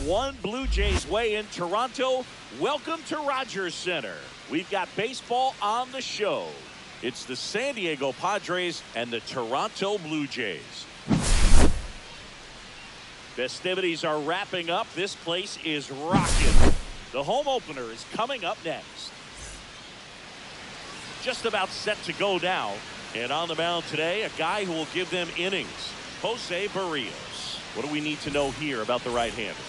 1 Blue Jays way in Toronto. Welcome to Rogers Center. We've got baseball on the show. It's the San Diego Padres and the Toronto Blue Jays. Festivities are wrapping up. This place is rocking. The home opener is coming up next. Just about set to go now. And on the mound today, a guy who will give them innings, Jose Barrios. What do we need to know here about the right-hander?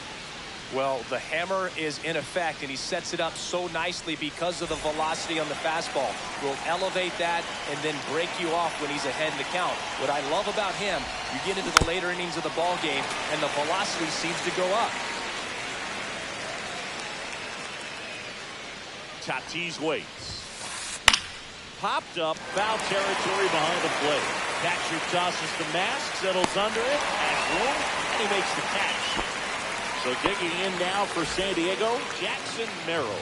Well, the hammer is in effect, and he sets it up so nicely because of the velocity on the fastball. Will elevate that and then break you off when he's ahead in the count. What I love about him, you get into the later innings of the ball game, and the velocity seems to go up. Tatis waits. Popped up, foul territory behind the plate. Catcher tosses the mask, settles under it, has room, and he makes the catch. So digging in now for San Diego, Jackson Merrill.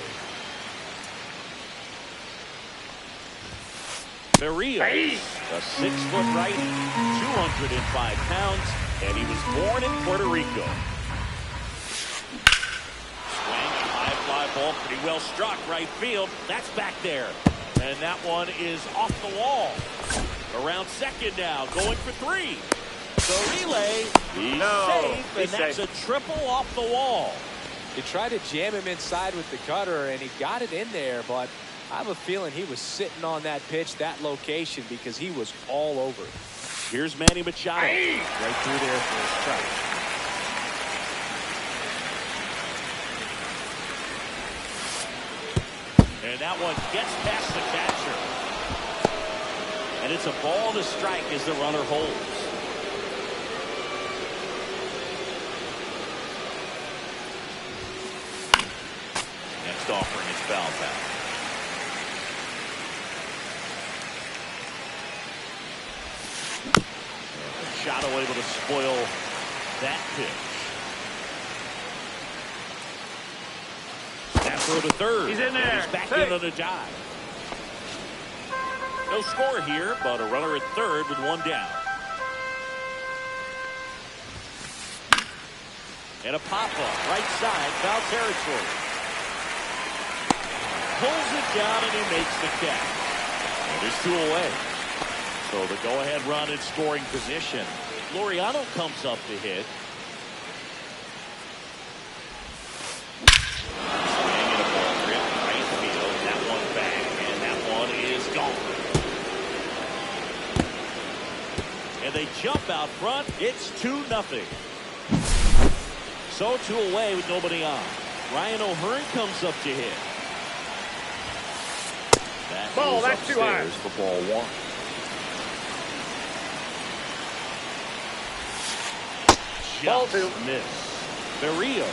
Barrios, a 6-foot righty, 205 pounds, and he was born in Puerto Rico. Swing, high fly ball, pretty well struck, right field. That's back there. And that one is off the wall. Around second now, going for 3. The relay, he's safe, and that's a triple off the wall. They tried to jam him inside with the cutter, and he got it in there, but I have a feeling he was sitting on that pitch, that location, because he was all over it. Here's Manny Machado. Right through there for a strike. And that one gets past the catcher. And it's a ball to strike as the runner holds. Next offering is foul back. Machado able to spoil that pitch. Throw to third. He's in there. He's back in on a dive. No score here, but a runner at third with 1 down. And a pop-up, right side, foul territory. Pulls it down and he makes the catch. And there's 2 away. So the go-ahead run in scoring position. Laureano comes up to hit. And they jump out front. It's 2-0. So 2 away with nobody on. Ryan O'Hearn comes up to hit. That ball, that's too high. For ball 1. Ball 2. Miss. Barrios.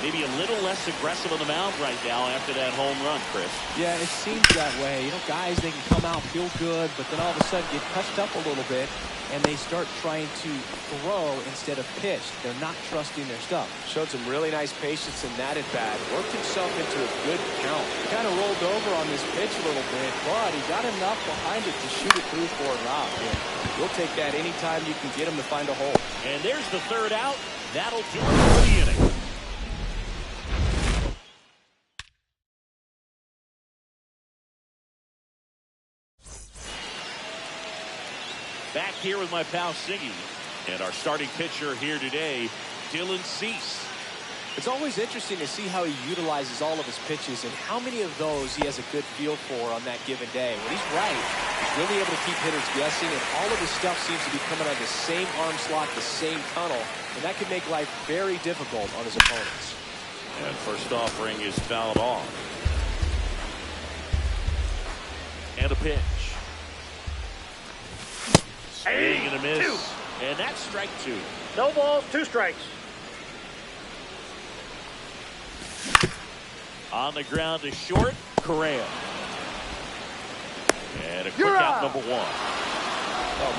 Maybe a little less aggressive on the mound right now after that home run, Chris. Yeah, it seems that way. You know, guys, they can come out, feel good, but then all of a sudden get touched up a little bit, and they start trying to throw instead of pitch. They're not trusting their stuff. Showed some really nice patience in that at-bat. Worked himself into a good count. Kind of rolled over on this pitch a little bit, but he got enough behind it to shoot it through for a route. Yeah. We'll take that anytime you can get him to find a hole. And there's the third out. That'll do it for the inning. Back here with my pal Siggy and our starting pitcher here today, Dylan Cease. It's always interesting to see how he utilizes all of his pitches and how many of those he has a good feel for on that given day. When he's right, he's really able to keep hitters guessing, and all of his stuff seems to be coming out of the same arm slot, the same tunnel, and that can make life very difficult on his opponents. And first offering is fouled off. And a pitch. Swing and a miss. 2. And that's strike 2. No balls, 2 strikes. On the ground to short, Correa. And a quick out, number 1. Well,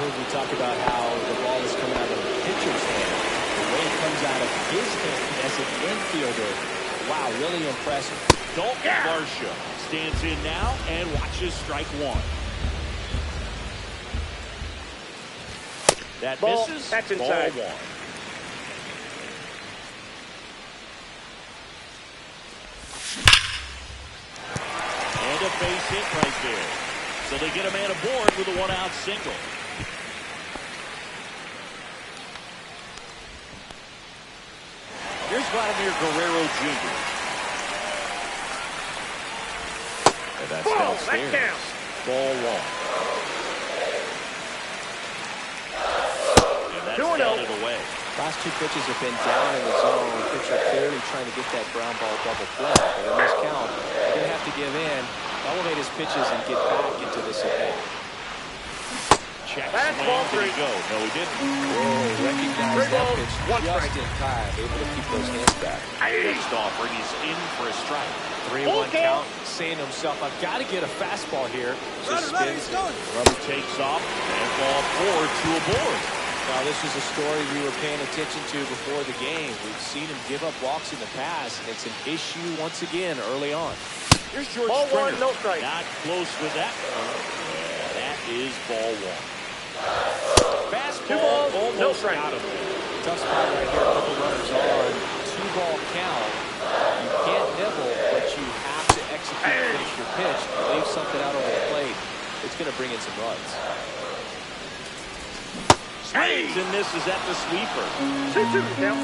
we talk about how the ball is coming out of the pitcher's hand. The way it comes out of his hand as an infielder. Wow, really impressive. Dalton Varsho stands in now and watches strike 1. That ball, misses. that's inside. Ball 1. a base hit right there. So they get a man aboard with a one-out single. Here's Vladimir Guerrero Jr. And that's downstairs. That counts. Ball one. And that's 2-0. down and away. Last two pitches have been down in the zone. The pitcher clearly trying to get that ground ball double play. But in this count, they're going to have to give in, elevate his pitches, and get back into this at-bat. Check That's swing. ball Did he three. go? No, he didn't. Whoa, recognized 3 that balls, pitch 1 just strike. in time, able to keep those hands back. Next offering is in for a strike. 3-1 count, saying to himself, I've got to get a fastball here. Just spins. Rubber takes off, and ball 4, 2 aboard. Now, this is a story we were paying attention to before the game. We've seen him give up walks in the past, and it's an issue once again early on. Here's George Ball Springer. 1, no strike. Not close with that one. And that is ball 1. 2 Fastball, balls, no almost strike. got him. Tough spot right here. A couple runners on. 2-ball count. You can't nibble, but you have to execute and finish your pitch. Leave something out over the plate. It's going to bring in some runs. Swings and misses at the sweeper. 2-2 count.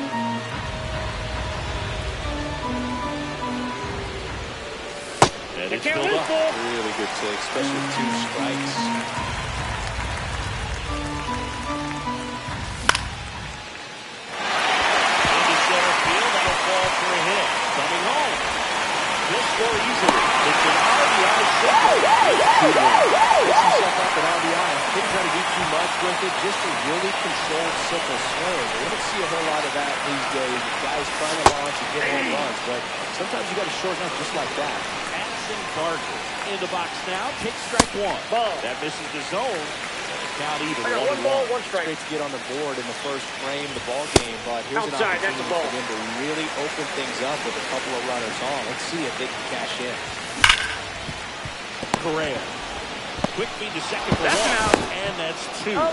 And The it's count filled is up. full. Really good take, especially with 2 strikes. Into center field, that'll fall for a hit. Coming home. He'll score easily. It's an RBI single. Gets himself up an RBI. Didn't try to do too much with it. Just a really controlled, simple swing. We don't see a whole lot of that these days. Guys trying to launch and get home runs, but sometimes you got to shorten up just like that. Addison Barker in the box now. Takes strike 1. Ball. That misses the zone. And the count even. I got 1 ball, 1 strike. Great to get on the board in the first frame of the ball game, but here's Outside, an that's a opportunity ball. for them to really open things up with a couple of runners on. Let's see if they can cash in. Correa. Quick feed to second for That's 1. an out. And that's 2. Out.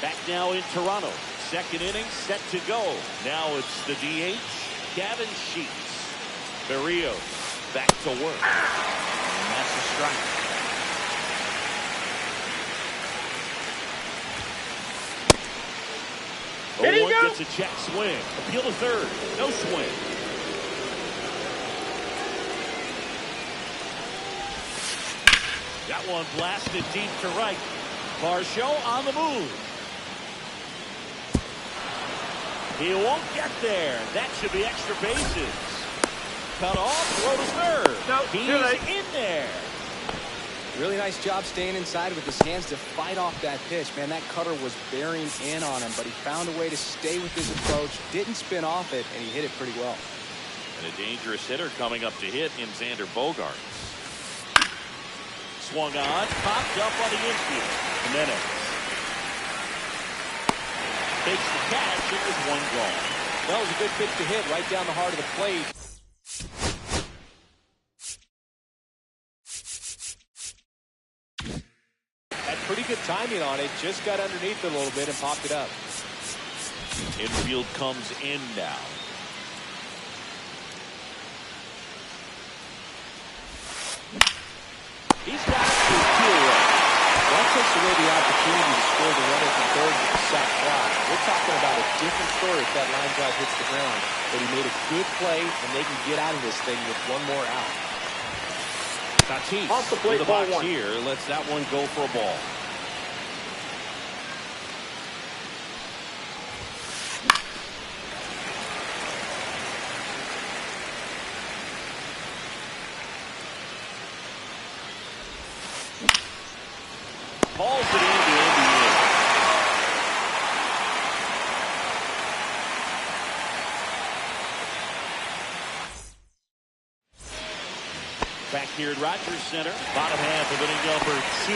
Back now in Toronto. Second inning set to go. Now it's the DH, Gavin Sheets. Berrios back to work. And that's a strike. There you 0-1 go. gets a check swing. Appeal to third. No swing. That one blasted deep to right. Varsho on the move. He won't get there. That should be extra bases. Cut off, throw to third. No, he's too late. in there. Really nice job staying inside with his hands to fight off that pitch. Man, that cutter was bearing in on him, but he found a way to stay with his approach, didn't spin off it, and he hit it pretty well. And a dangerous hitter coming up to hit in Xander Bogaerts. Swung on, popped up on the infield. Jimenez takes the catch, and there's 1 gone. That was a good pitch to hit right down the heart of the plate. Had pretty good timing on it, just got underneath it a little bit and popped it up. Infield comes in now. He's got it to 2 away. That takes away the opportunity to score the runner from third with the sac fly. We're talking about a different story if that line drive hits the ground. But he made a good play, and they can get out of this thing with 1 more out. Tatis Off the plate, in the ball box 1. here lets that one go for a ball. Calls it in to end the inning. Back here at Rogers Center, bottom half of inning number 2.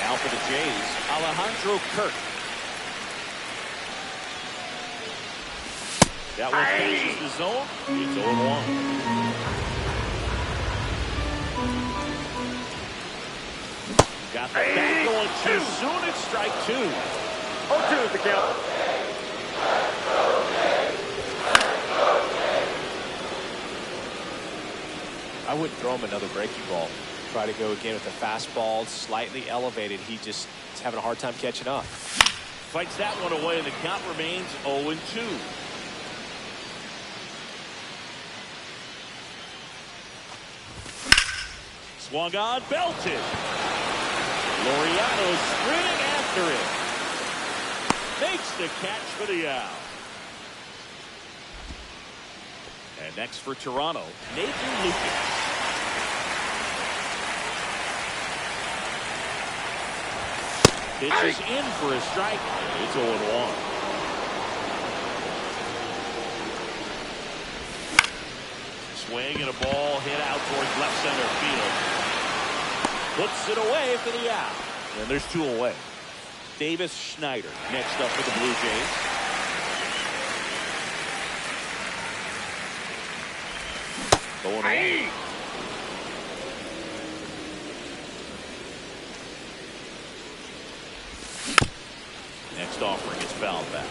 Now for the Jays, Alejandro Kirk. That one passes the zone. It's 0-1. Got the bat going too soon. It's strike 2. 0-2 is the count. I wouldn't throw him another breaking ball. Try to go again with the fastball, slightly elevated. He just is having a hard time catching up. Fights that one away, and the count remains 0-2. Swung on, belted. Laureano sprinting after it. Makes the catch for the out. And next for Toronto, Nathan Lucas. Pitches in for a strike. It's 0-1. Swing and a ball hit out towards left center field. Puts it away for the out. And there's 2 away. Davis Schneider next up for the Blue Jays. Going away. Next offering is fouled back.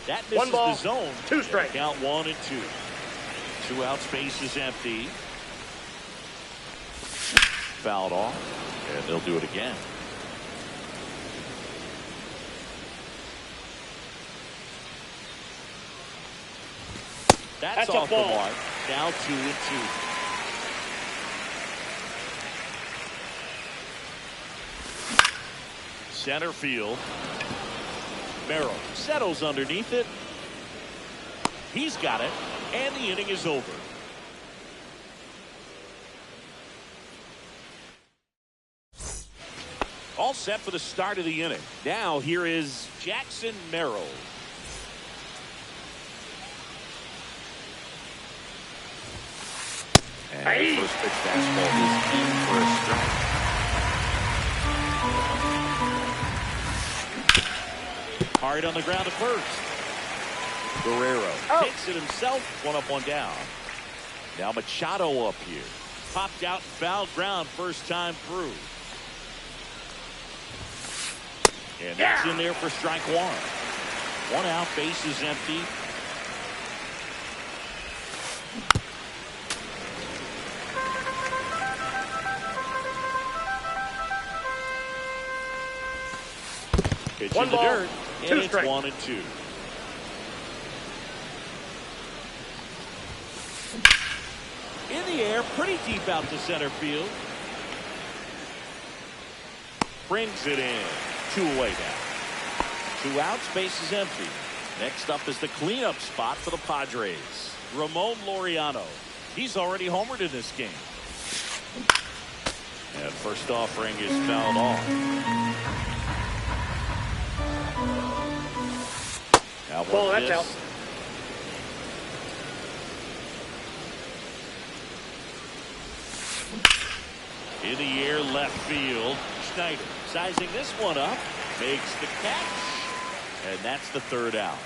That misses One ball, the zone. 2 strikes. Count 1-2. 2 out, space is empty. Fouled off, and they'll do it again. That's off the mark. Now 2-2. Center field. Merrill settles underneath it. He's got it, and the inning is over. All set for the start of the inning. Now here is Jackson Merrill. And the first pitch fastball is in for a strike. Hard on the ground at first. Guerrero takes it himself. 1 up, 1 down. Now Machado up here. Popped out foul ground first time through. And that's in there for strike 1. 1 out, base is empty. Pitch in the dirt, and it's 1-2. In the air, pretty deep out to center field. Brings it in. 2 away now. 2 outs, base is empty. Next up is the cleanup spot for the Padres. Ramon Laureano. He's already homered in this game. And first offering is fouled off. Now that's out. In the air, left field. Schneider sizing this one up, makes the catch, and that's the 3rd out.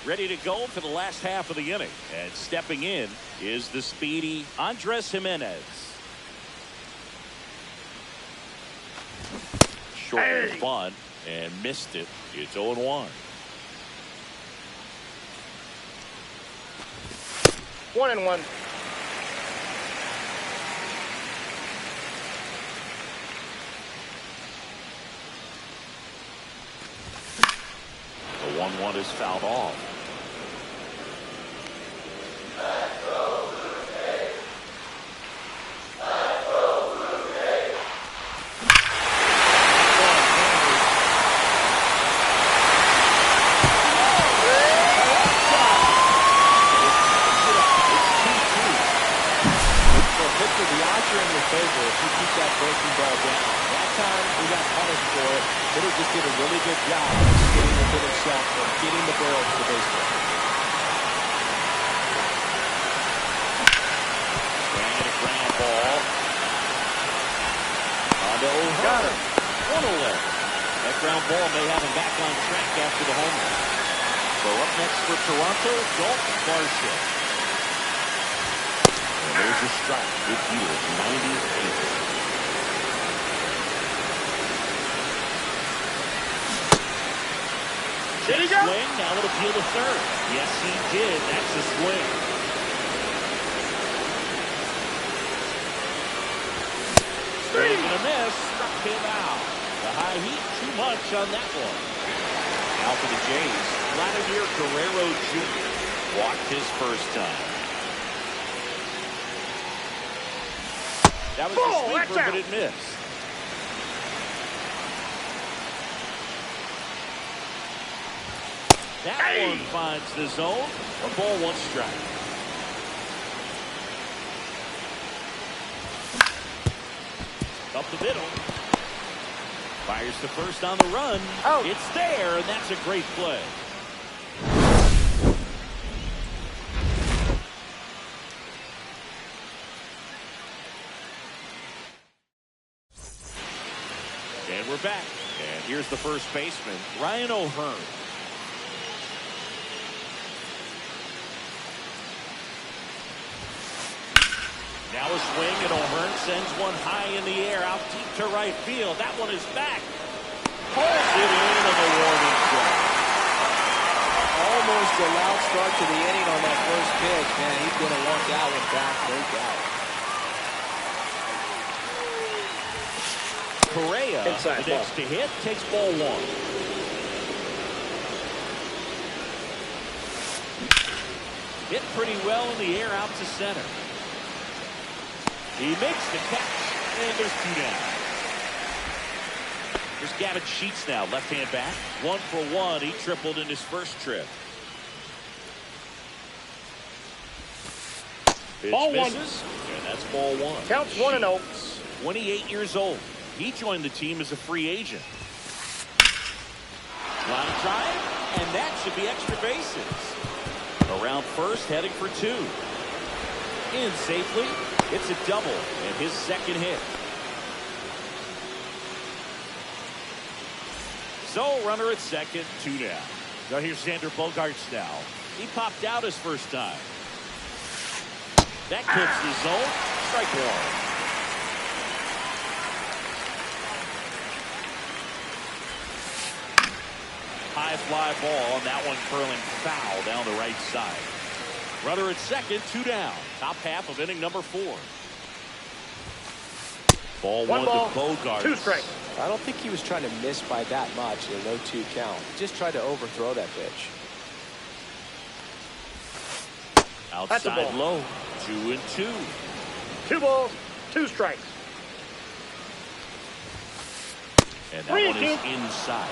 Ready to go for the last half of the inning, and stepping in is the speedy Andres Jimenez. Short and fun, and missed it. It's 0-1. 1-1. The 1-1 is fouled off. Just did a really good job of staying within himself and getting the barrel to the baseball. Swing and a ground ball. Onto O'Hara. Got him. 1 away. That ground ball may have him back on track after the home run. So up next for Toronto, Dalton Varsho. There's a strike. Good deal. 98. Did he go? Swing, now it'll appeal to third. Yes, he did. That's a swing. Swing and a miss. Struck him out. The high heat, too much on that one. Now for the Jays, Vladimir Guerrero Jr. walked his first time. That was a sweeper, but it missed. That one finds the zone. A ball, one strike. Up the middle. Fires the first on the run. Oh. It's there, and that's a great play. And we're back. And here's the first baseman, Ryan O'Hearn. Now a swing, and O'Hearn sends one high in the air out deep to right field. That one is back. Pulls it in on the warning track. Almost a loud start to the inning on that first pitch, man. He's going to want that one back, no doubt. Correa, inside the next to hit, takes ball one. Hit pretty well in the air out to center. He makes the catch, and there's two down. Here's Gavin Sheets now, left-hand bat. 1 for 1. He tripled in his first trip. Pitch Ball misses, one. and that's ball one. Counts 1-0. 28 years old. He joined the team as a free agent. Line drive, and that should be extra bases. Around first, heading for two. In safely. It's a double and his second hit. So runner at second, 2 down. Now here's Xander Bogaerts now. He popped out his first time. That clips the zone. Strike one. High fly ball, and that one curling foul down the right side. Runner at second, 2 down. Top half of inning number 4. Ball one ball, to Bogaerts. 2 strikes. I don't think he was trying to miss by that much in a 0-2 count. He just tried to overthrow that pitch. Outside low, 2-2. 2 balls, 2 strikes. And that one is inside.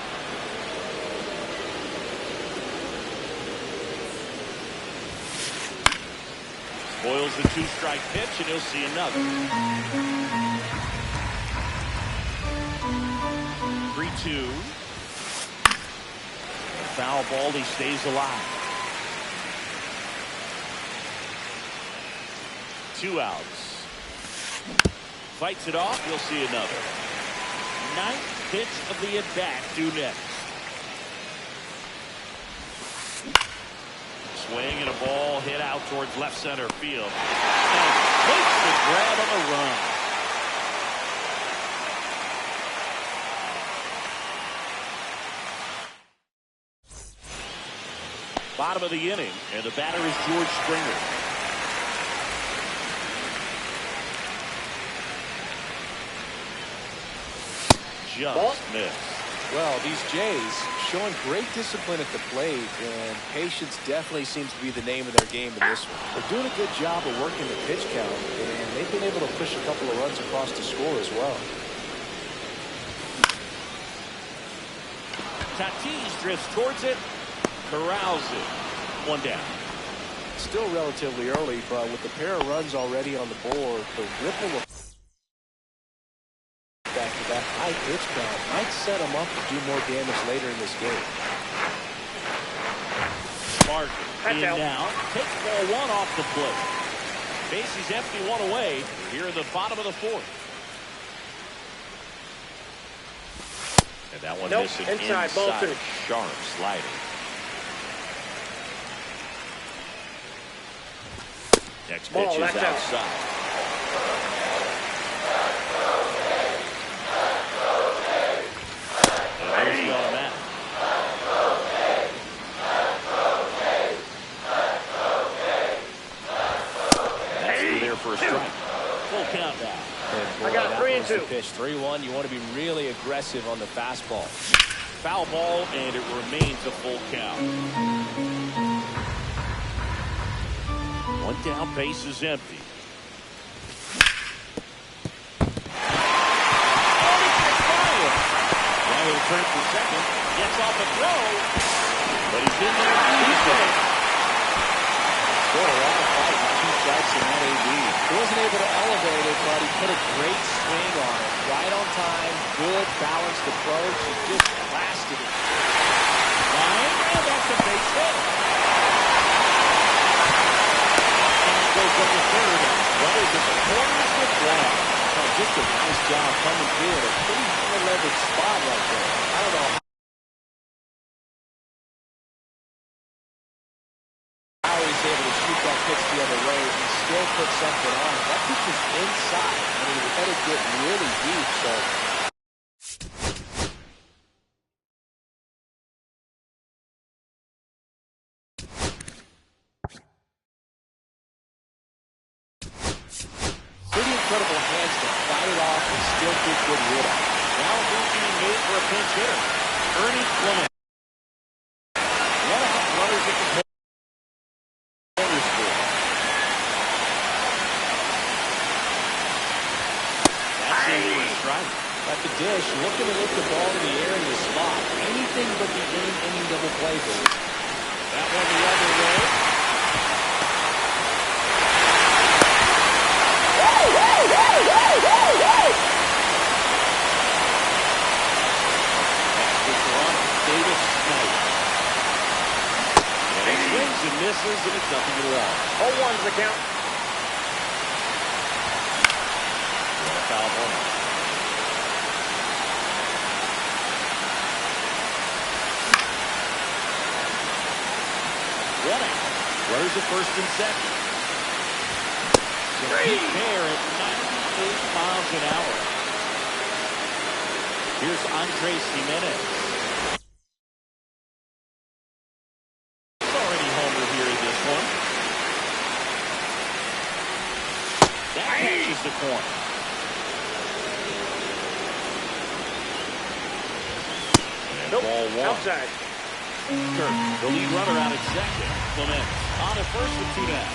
Boils the 2-strike pitch, and he'll see another. 3-2. Foul ball, he stays alive. 2 outs. Fights it off, he'll see another. 9th pitch of the at-bat, due next. Swing and a ball hit out towards left center field. And takes the grab on the run. Bottom of the inning, and the batter is George Springer. Just missed. Well, these Jays showing great discipline at the plate, and patience definitely seems to be the name of their game in this one. They're doing a good job of working the pitch count, and they've been able to push a couple of runs across the score as well. Tatis drifts towards it, corrals it. 1 down. Still relatively early, but with the pair of runs already on the board, the ripple of that high pitch count might set him up to do more damage later in this game. Martin in now. Takes ball 1 off the plate. Bases empty, 1 away here in the bottom of the 4th. And that one missing inside. Ball 2. Sharp slider. Next Ball, pitch is that's out. outside. And there's the automatic. That's through there for a strike. Full count now. Boy, I got 3 and 2. Pitch 3-1. You want to be really aggressive on the fastball. Foul ball, and it remains a full count. One down, base is empty. Now he'll turn for second. Gets off a throw, but he's in there. He's there. Boy, a lot of fight with 2 strikes in that AB. He wasn't able to elevate it, but he put a great swing on it. Right on time, good balanced approach. He just blasted it. Line, and that's a base hit. Goes under third. Runners at the corners with one. Oh, just a nice job coming through in a pretty high-leverage spot right there. I don't know how he's able to shoot that pitch the other way and still put something on it. That pitch was inside, and he let it get really deep, so... Pretty incredible hands to fight it off and still get good hit on. Now he's being made for a pinch hitter. Ernie Clement. One out, runners at the corner score. That's into a strike. At the dish, looking to lift the ball in the air in the spot. Anything but the inning double play, boys. That one the other way. Davis Snipe. And he swings and misses, and it's nothing to one. 0-1's the count. And a foul ball. One out. Runners at first and second. Deep there at 98 miles an hour. Here's Andres Jimenez. Already homer here in this one. That catches the corner. And Nope. ball one. Outside. Kirk, the lead runner out at second. Clement on at first with 2 down.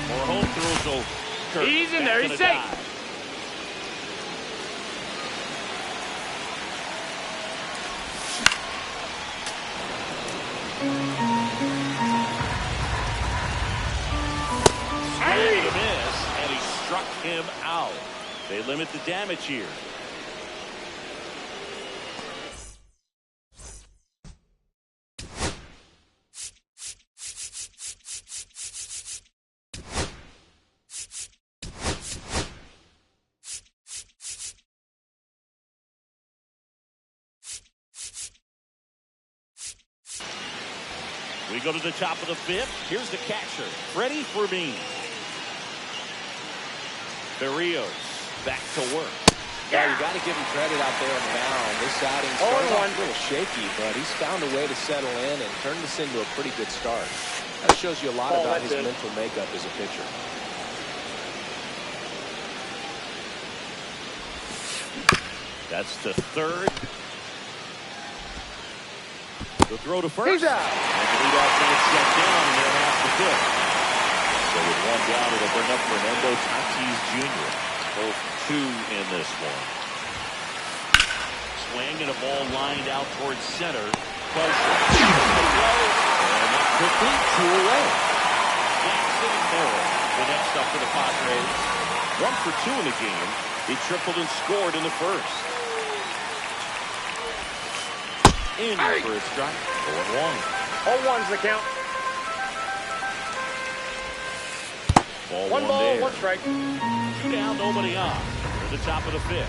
More home throws, so Kirk He's in back there. to He's the safe. dive. Swing and a miss, and he struck him out. They limit the damage here. We go to the top of the 5th. Here's the catcher, Freddie Fermin. Berrios back to work. Yeah, you got to give him credit out there on the mound. This outing started off a little shaky, but he's found a way to settle in and turn this into a pretty good start. That shows you a lot about his mental makeup as a pitcher. That's the 3rd. The throw to first. He's out. And the leadoff man set down in their half the 5th. So with 1 down, it'll bring up Fernando Tatis Jr. Both 2 in this one. Swing and a ball lined out towards center. Close. And that quickly 2 away. Jackson Merrill, the next up for the Padres. 1 for 2 in the game. He tripled and scored in the first. In for a strike. 0-1. 0-1's the count. Ball 1 ball, there. 1 strike. 2 down, nobody on. To the top of the 5th.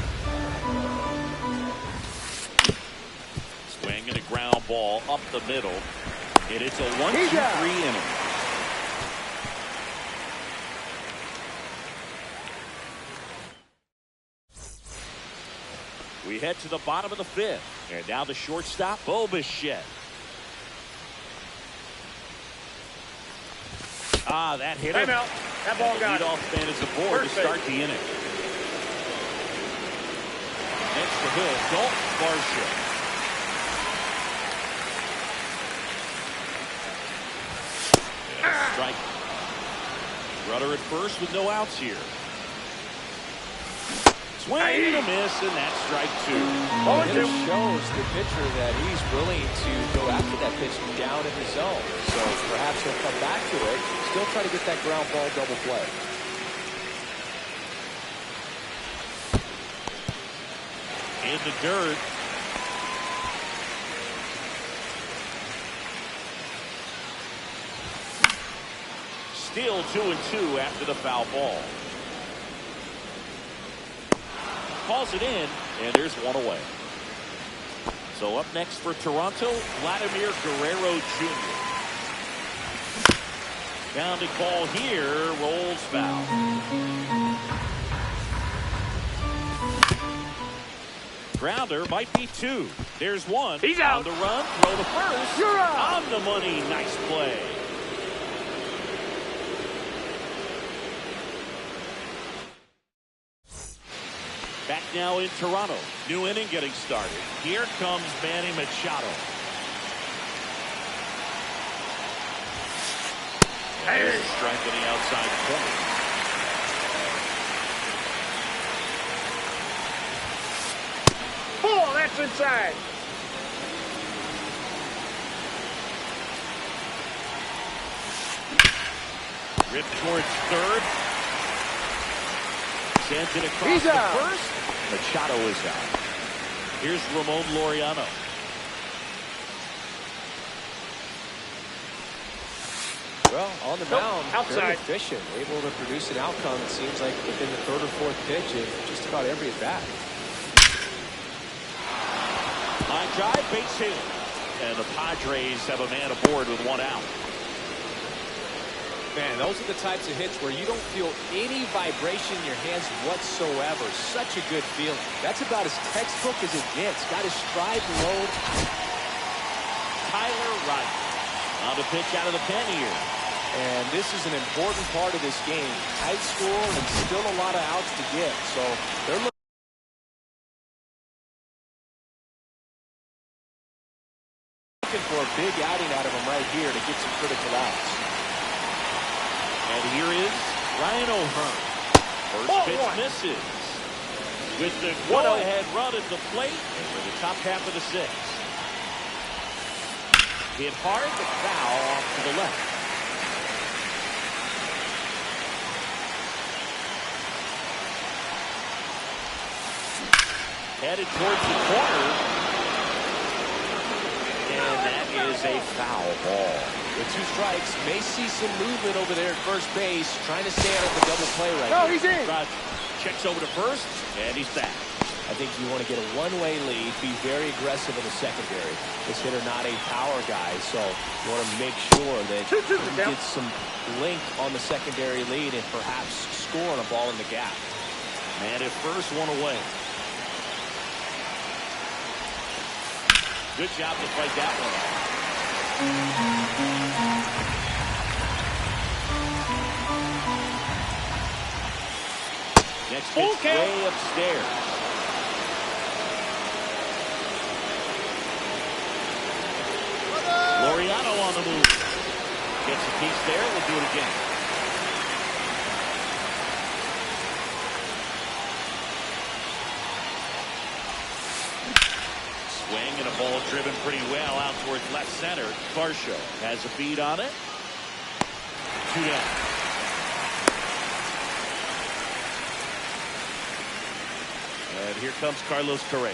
ball up the middle. And it's a 1-2-3 inning. We head to the bottom of the fifth. And now the shortstop, Bichette. That hit him. Timeout. That ball got him. Leadoff man is aboard to start the inning. Next to Hill, Dalton Varsho. Strike. Rudder at first with no outs here. Swing and a miss, and that's strike two. It shows the pitcher that he's willing to go after that pitch down in the zone. So perhaps he'll come back to it, still try to get that ground ball double play. In the dirt. Still 2-2 after the foul ball. Calls it in, and there's one away. So up next for Toronto, Vladimir Guerrero Jr. Pounding ball here, rolls foul. Grounder might be two. There's one. He's out. On the run, throw to first. You're out. On the money, nice play. Back now in Toronto. New inning getting started. Here comes Manny Machado. There's a strike on the outside corner. Oh, that's inside. Ripped towards third. Sends it across He's the out. first. Machado is out. Here's Ramon Laureano. Well, on the mound, very outside. efficient, able to produce an outcome, it seems like, within the third or fourth pitch of just about every at-bat. Line drive, base hit. And the Padres have a man aboard with one out. Man, those are the types of hits where you don't feel any vibration in your hands whatsoever. Such a good feeling. That's about as textbook as it gets. Got his stride and load. Tyler Wright on the pitch out of the pen here. And this is an important part of this game. Tight score and still a lot of outs to get. So they're looking for a big outing out of him right here to get some critical outs. And here is Ryan O'Hearn. First pitch misses. With the go-ahead run at the plate for the top half of the sixth. Hit hard, but foul off to the left. Headed towards the corner. And that is a foul ball. With two strikes, may see some movement over there at first base, trying to stay out of the double play right now. No, he's in. Rogers checks over to first, and he's back. I think you want to get a one-way lead, be very aggressive in the secondary. This hitter not a power guy, so you want to make sure that you get some length on the secondary lead and perhaps score on a ball in the gap. Man at first, one away. Good job to fight that one off. Next pitch way upstairs. Laureano on the move. Gets a piece there. We'll do it again. Swing and a ball driven pretty well out towards left center. Varsho has a beat on it. 2 down. And here comes Carlos Correa.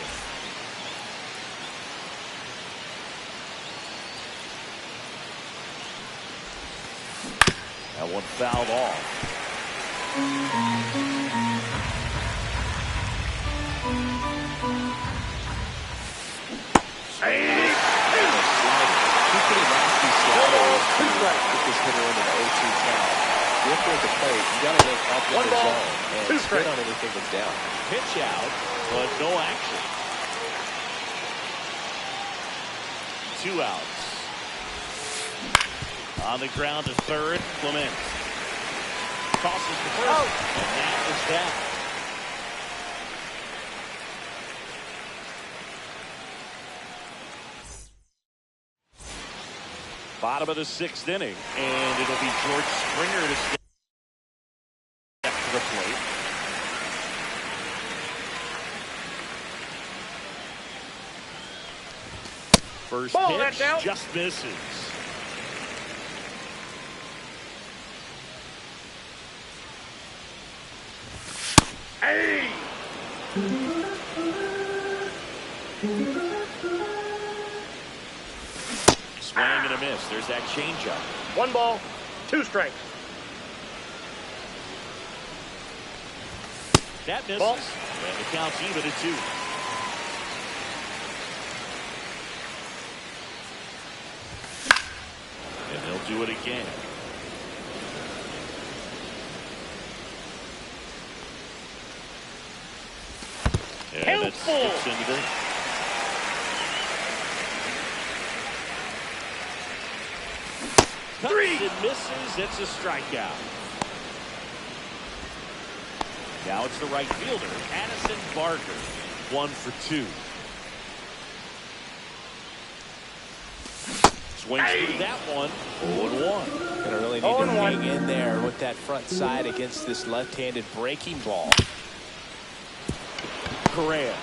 That one fouled off. strike. Get this hitter into the 0-2 count. If you're at the plate, you got to make up in the zone and spin on anything that's down. Pitch out, but no action. 2 outs. On the ground to third, Clement. Tosses to first, and that is that. Bottom of the 6th inning, and it'll be George Springer to step to the plate. First pitch just misses. Hey! Swing and a miss. There's that changeup. 1 ball, 2 strikes. That misses. Ball. And the count's even at 2. And they'll do it again. And it skips into the... Cuts and misses. It's a strikeout. Now it's the right fielder, Addison Barker. 1 for 2. Swings through that one. 0-1. Gonna really need to hang in there with that front side against this left-handed breaking ball. Correa.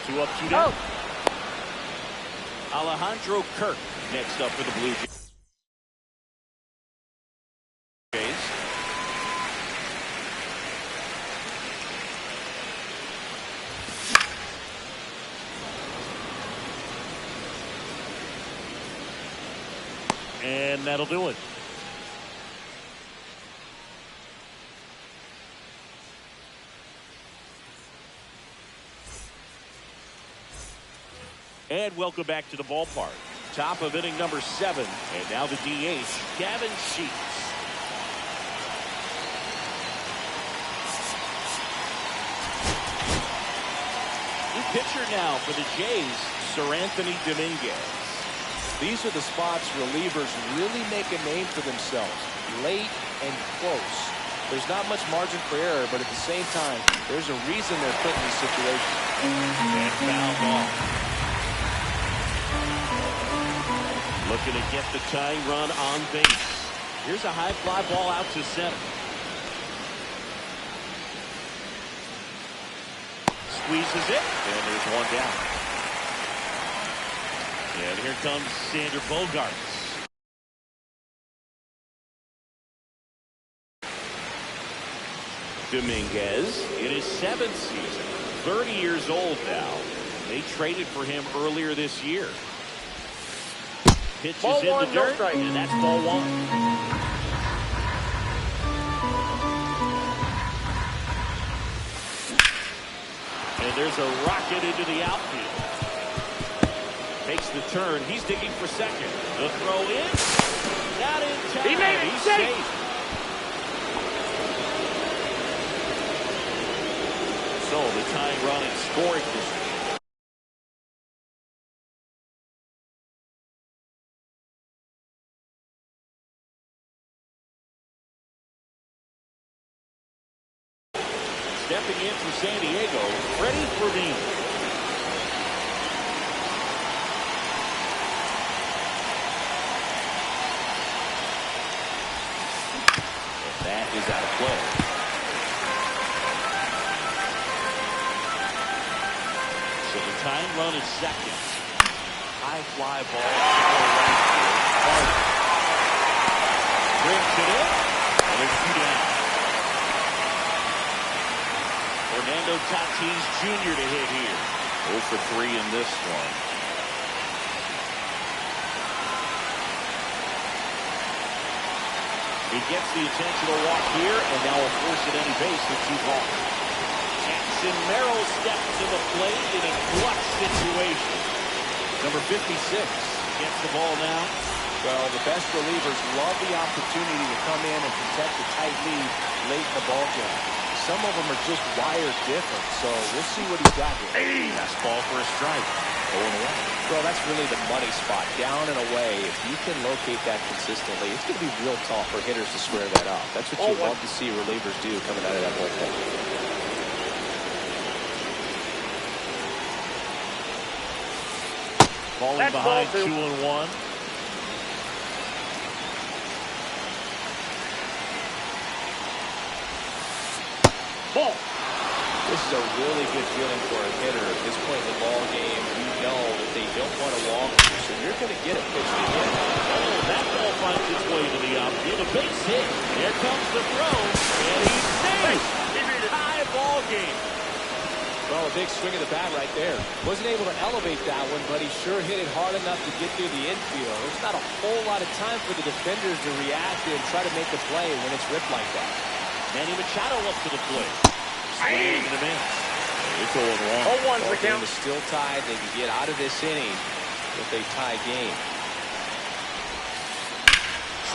2 up, 2 down. Alejandro Kirk next up for the Blue Jays. And that'll do it. And welcome back to the ballpark. Top of inning number 7. And now the DH, Gavin Sheets. New pitcher now for the Jays, Sir Anthony Dominguez. These are the spots relievers really make a name for themselves. Late and close. There's not much margin for error, but at the same time, there's a reason they're put in this situation. And foul ball. Looking to get the tying run on base. Here's a high fly ball out to center. Squeezes it, and there's 1 down. And here comes Sander Bogarts. Dominguez in his 7th season, 30 years old now. They traded for him earlier this year. Pitches Ball in one, the dirt, no and that's ball 1. And there's a rocket into the outfield. Takes the turn. He's digging for second. The throw in. Not in time. He made it. He's safe. So the tying run in scoring position. Stepping in for San Diego, Freddie Fermin. That is out of play. So the tying run is second. High fly ball. Brings it in. And there's 2 down. Fernando Tatis Jr. to hit here. 0 for 3 in this one. He gets the intentional walk here, and now will force it any base with 2 balls. Jackson Merrill steps to the plate in a clutch situation. Number 56. gets the ball now. Well, the best relievers love the opportunity to come in and protect a tight lead late in the ball game. Some of them are just wired different, so we'll see what he's got here. Fastball for a strike. 0-1. Well, that's really the money spot, down and away. If you can locate that consistently, it's going to be real tough for hitters to square that up. That's what you love to see relievers do coming out of that bullpen. Falling behind 2-1. Ball. This is a really good feeling for a hitter at this point in the ball game. You know that they don't want to walk you, so you're going to get a pitch to hit. Oh, that ball finds its way to the outfield. A base hit. Here comes the throw, and he saves. High ball game. Well, a big swing of the bat right there. Wasn't able to elevate that one, but he sure hit it hard enough to get through the infield. There's not a whole lot of time for the defenders to react and try to make a play when it's ripped like that. Manny Machado up to the plate. Swing and a miss. It's 0-1. 0-1 The the game count. is still tied. They can get out of this inning with a tie game.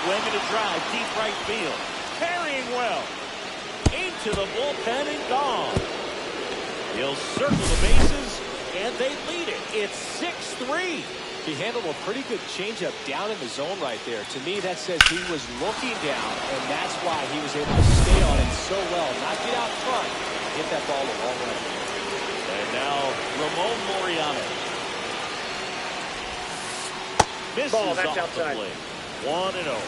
Swing and a drive, deep right field. Carrying well. Into the bullpen and gone. He'll circle the bases, and they lead it. It's 6-3. He handled a pretty good changeup down in the zone right there. To me, that says he was looking down, and that's why he was able to stay on it so well. Not get out front, hit that ball a long way. And now Ramon Laureano. Misses Ball, that's off outside. the plate. 1-0.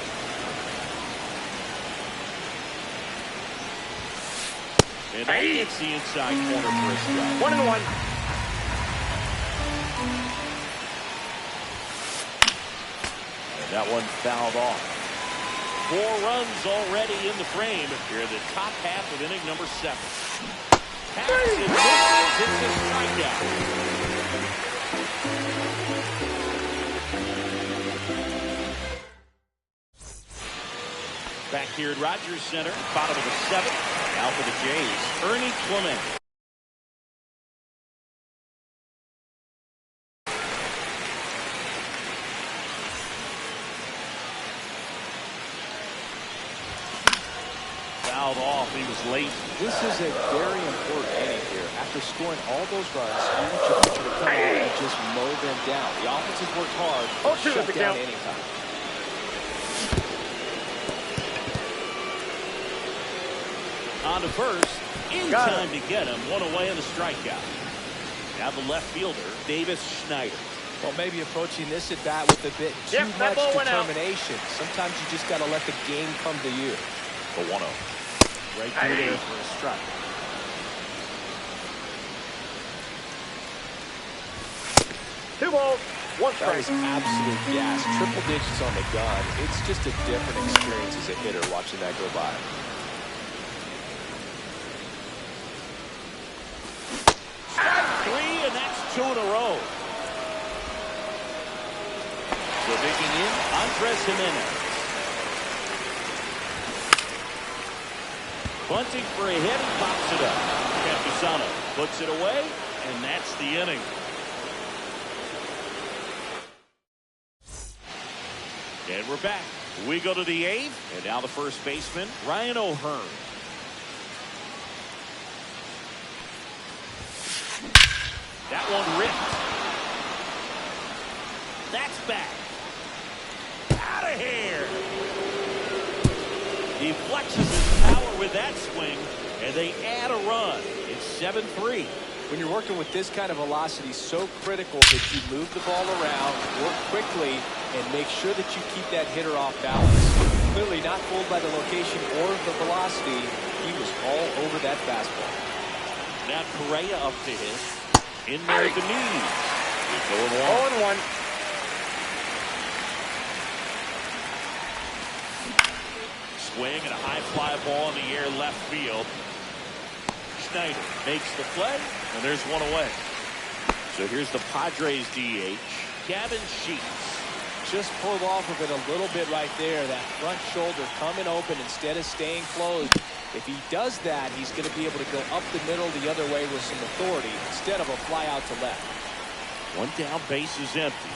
And that gets the inside corner for a strike. 1-1. And that one fouled off. 4 runs already in the frame here in the top half of inning number 7. Taps and misses. It's a strikeout. Back here at Rogers Center, bottom of the 7th. Now for the Jays, Ernie Clement. Fouled off. He was late. This is a very important inning here. After scoring all those runs, you want your pitcher to come out and just mow them down. The offense has worked hard to shut down anytime. On to first, in time to get him. 1 away on the strikeout. Now the left fielder, Davis Schneider. Well, maybe approaching this at bat with a bit too much determination. Sometimes you just got to let the game come to you. The 1-0. Right through there for a strike. Two balls, one That strike. was absolute gas. Triple digits on the gun. It's just a different experience as a hitter watching that go by. Strike 3, and that's 2 in a row. So digging in, Andres Jimenez. Bunting for a hit, and pops it up. Campusano puts it away, and that's the inning. And we're back. We go to the 8th, and now the first baseman, Ryan O'Hearn. That one ripped. That's back. Out of here. He flexes his power with that swing, and they add a run. It's 7-3. When you're working with this kind of velocity, so critical that you move the ball around, work quickly, and make sure that you keep that hitter off balance. Clearly not fooled by the location or the velocity. He was all over that fastball. Now Correa up to hit. In there at the knees. It's 0-1. Swing and a high fly ball in the air left field. Schneider makes the play, and there's one away. So here's the Padres DH, Gavin Sheets. Just pulled off of it a little bit right there. That front shoulder coming open instead of staying closed. If he does that, he's going to be able to go up the middle the other way with some authority instead of a fly out to left. One down, base is empty.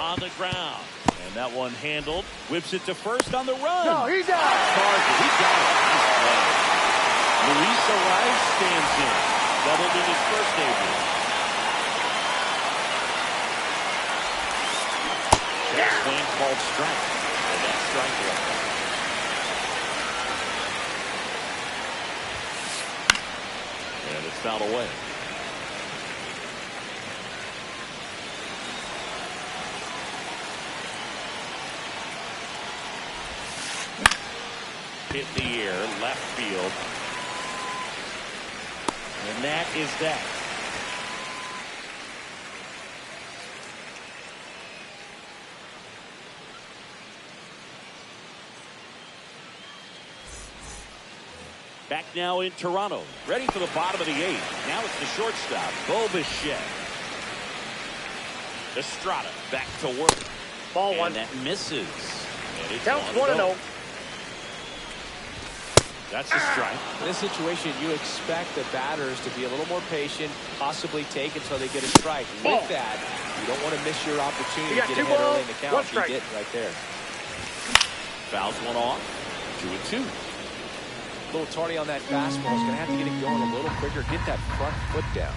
On the ground. And that one handled. Whips it to first on the run. No, he's out. Target. He got it. Nice play. Luis Arias stands in. Doubled in his first debut. Check swing called strike. And that's strike one. And it's fouled away. Hit in the air, left field. And that is that. Back now in Toronto. Ready for the bottom of the eighth. Now it's the shortstop, Bo Bichette. Estrada back to work. Ball and one. That misses. And it's Counts 1-0. That's a strike. In this situation, you expect the batters to be a little more patient, possibly take until they get a strike. Ball. With that, you don't want to miss your opportunity to You got get two ahead balls, early in the count. one You strike. did right there. Fouls one off. 2-2. A little tardy on that fastball. He's going to have to get it going a little quicker. Get that front foot down.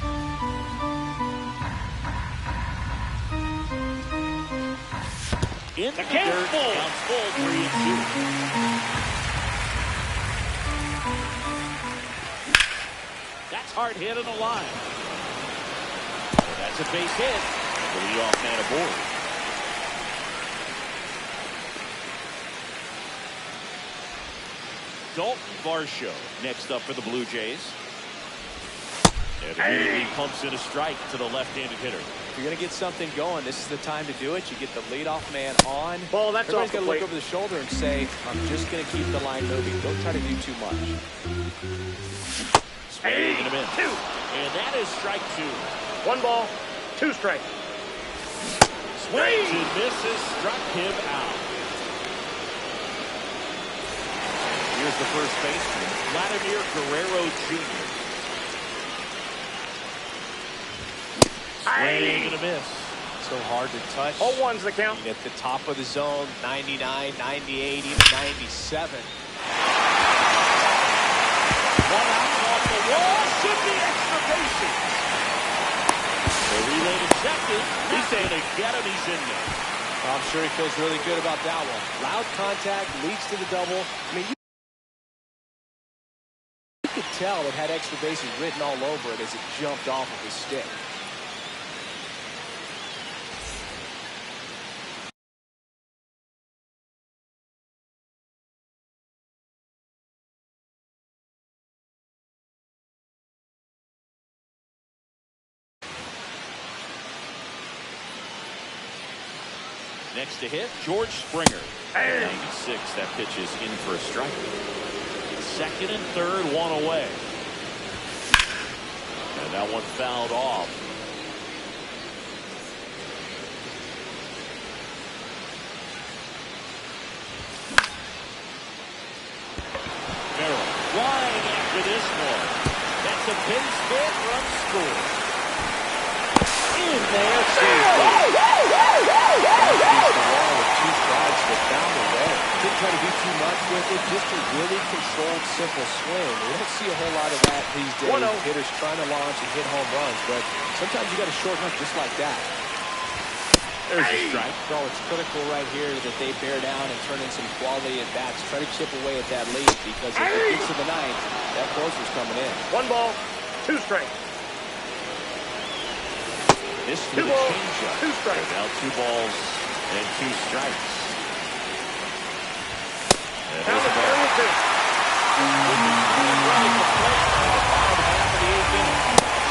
In the dirt. Counts full. 3-2. That's hard hit on the line. That's a base hit. The leadoff man aboard. Dalton Varsho next up for the Blue Jays. And immediately pumps in a strike to the left-handed hitter. If you're going to get something going, this is the time to do it. You get the leadoth man on. Ball, that's Everybody's off the got to plate. look over the shoulder and say, I'm just going to keep the line moving. Don't try to do too much. Swing and a miss. And that is strike two. 1 ball, 2 strikes. Swings and misses, struck him out. Here's the first baseman, Vladimir Guerrero Jr. Swing and a miss. So hard to touch. 0-1's the count. At the top of the zone, 99, 98, even 97. One out off the wall, should be extra bases. The relay to second. He's going to get him. He's in there. I'm sure he feels really good about that one. Loud contact leads to the double. I mean, you could tell it had extra bases written all over it as it jumped off of his stick. Next to hit, George Springer. 96, that pitch is in for a strike. Second and third, one away. And that one fouled off. Merrill flying after this one. That's a base hit, run score. In there, Didn't try to do too much with it, just a really controlled, simple swing. We don't see a whole lot of that these days. 1-0. Hitters trying to launch and hit home runs, but sometimes you got to shorten up just like that. There's a strike. So it's critical right here that they bear down and turn in some quality at bats. Try to chip away at that lead because if it gets to the ninth, that closer's coming in. 1 ball, 2 strikes. This Two with a balls, changeup. 2 strikes. Now 2 balls and 2 strikes. And Count this of ball 3-2.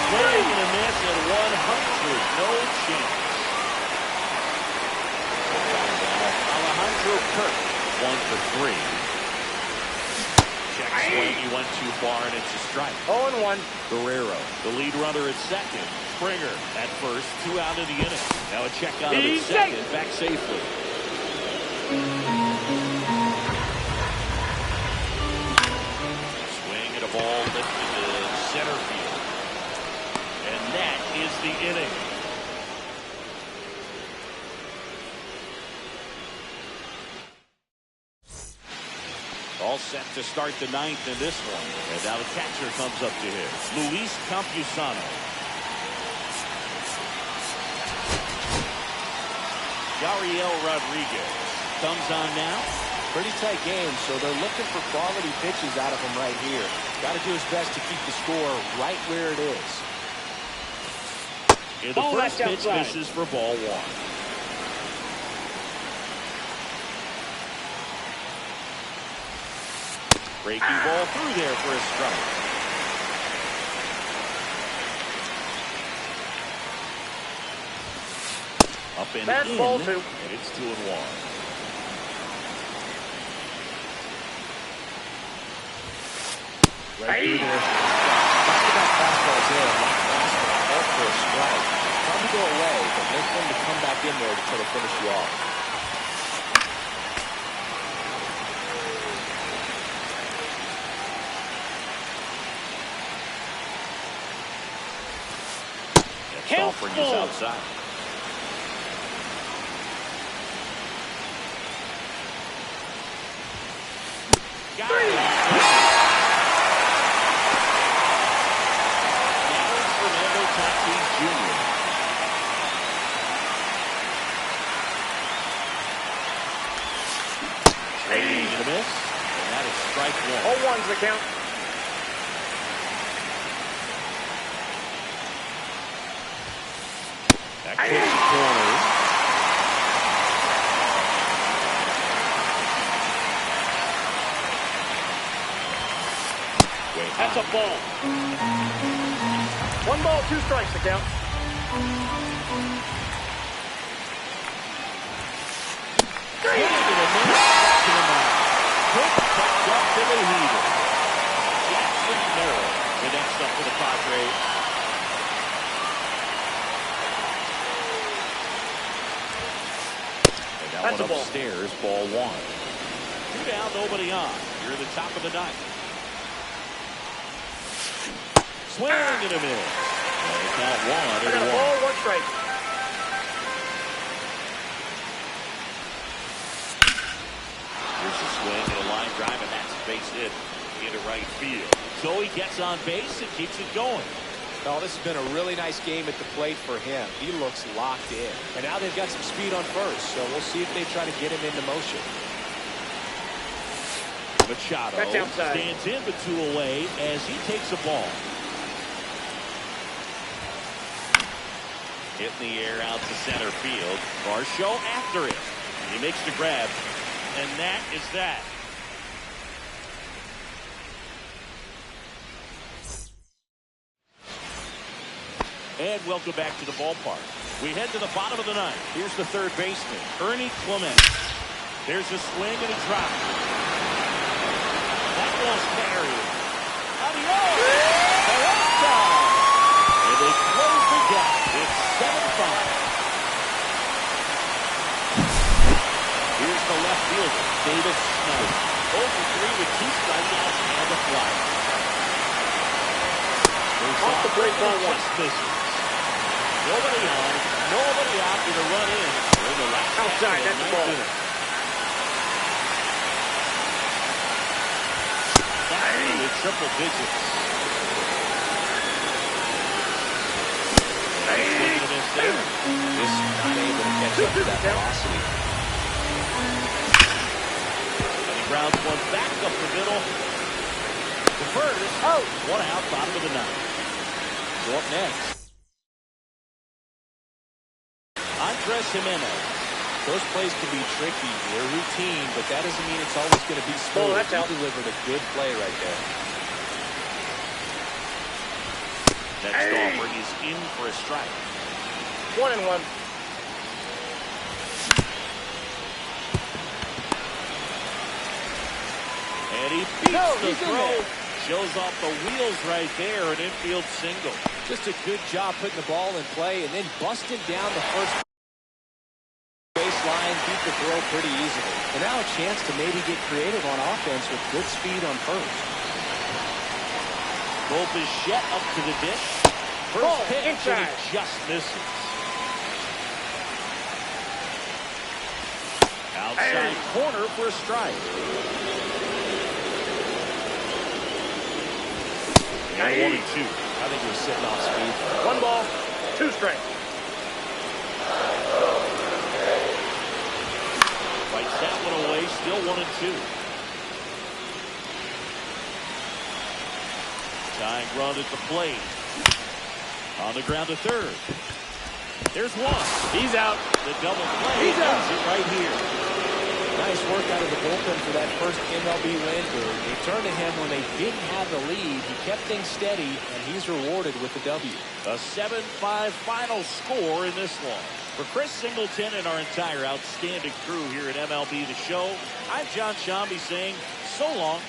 swing and a miss at 100. No chance. Alejandro Kirk, 1 for 3. Check swing, he went too far and it's a strike. 0-1. Guerrero, the lead runner at second. Springer at first, 2 out of the inning. Now a check out at second, back safely. Swing and a ball lifted to center field. And that is the inning. All set to start the ninth in this one. And now the catcher comes up to him. Luis Campusano. Gabriel Rodriguez comes on now. Pretty tight game, so they're looking for quality pitches out of him right here. Got to do his best to keep the score right where it is. And the first pitch misses for ball one. Breaking ball through there for a strike. Up and That's in, ball two. and it's 2-1. Right through there. Talk about fastballs there. Like fastball, all for a strike. Probably go away, but look for him to come back in there to try to finish you off. Offering is outside. Got it. Now it's Fernando Tatis Jr. Swing and a miss. And that is strike one. 0-1's the count. That puts the corner. That's a ball. 1 ball, 2 strikes, the count. Jackson Merrill, the next up for the Padres. That's one a ball. upstairs, ball one. 2 down, nobody on. You're the top of the ninth. Swing and a miss. And count 1 and 1. Ball, 1 strike. Here's a swing and a line drive, and that's a base hit into right field. So he gets on base and keeps it going. Oh, this has been a really nice game at the plate for him. He looks locked in. And now they've got some speed on first, so we'll see if they try to get him into motion. Machado stands in but 2 away as he takes a ball. Hit in the air out to center field. Varsho after it. He makes the grab, and that is that. And welcome back to the ballpark. We head to the bottom of the ninth. Here's the third baseman, Ernie Clement. There's a swing and a drop. That ball's carried. Adios! They're outside. And they close the gap. It's 7-5. Here's the left fielder, Davis Snyder. 0-for-3 with 2 strikeouts and a fly. Off the plate, ball 1. Nobody on, nobody out with a run in. We're the last outside, that's the ball. Back into triple digits. Just not able to catch up to that velocity. And he grounds one back up the middle. The first, 1 out, bottom of the ninth. So up next, Andres Jimenez. Those plays can be tricky. They're routine, but that doesn't mean it's always going to be smooth. Oh, that's out. He delivered a good play right there. Next offer is in for a strike. 1-1. And he beats the throw. Shows off the wheels right there, an infield single. Just a good job putting the ball in play and then busting down the first baseline, beat the throw pretty easily. And now a chance to maybe get creative on offense with good speed on first. Bichette up to the dish. First pitch, and it just misses. Outside corner for a strike. Now 1-2. I think he was sitting off speed. 1 ball, 2 strikes. Fights that one away. Still 1-2. Tying run at the plate. On the ground to third. There's one. He's out. The double play. He's out. Ends it right here. Nice work out of the bullpen for that first MLB win. They turned to him when they didn't have the lead. He kept things steady, and he's rewarded with the W. A 7-5 final score in this one. For Chris Singleton and our entire outstanding crew here at MLB The Show, I'm John Shambi saying so long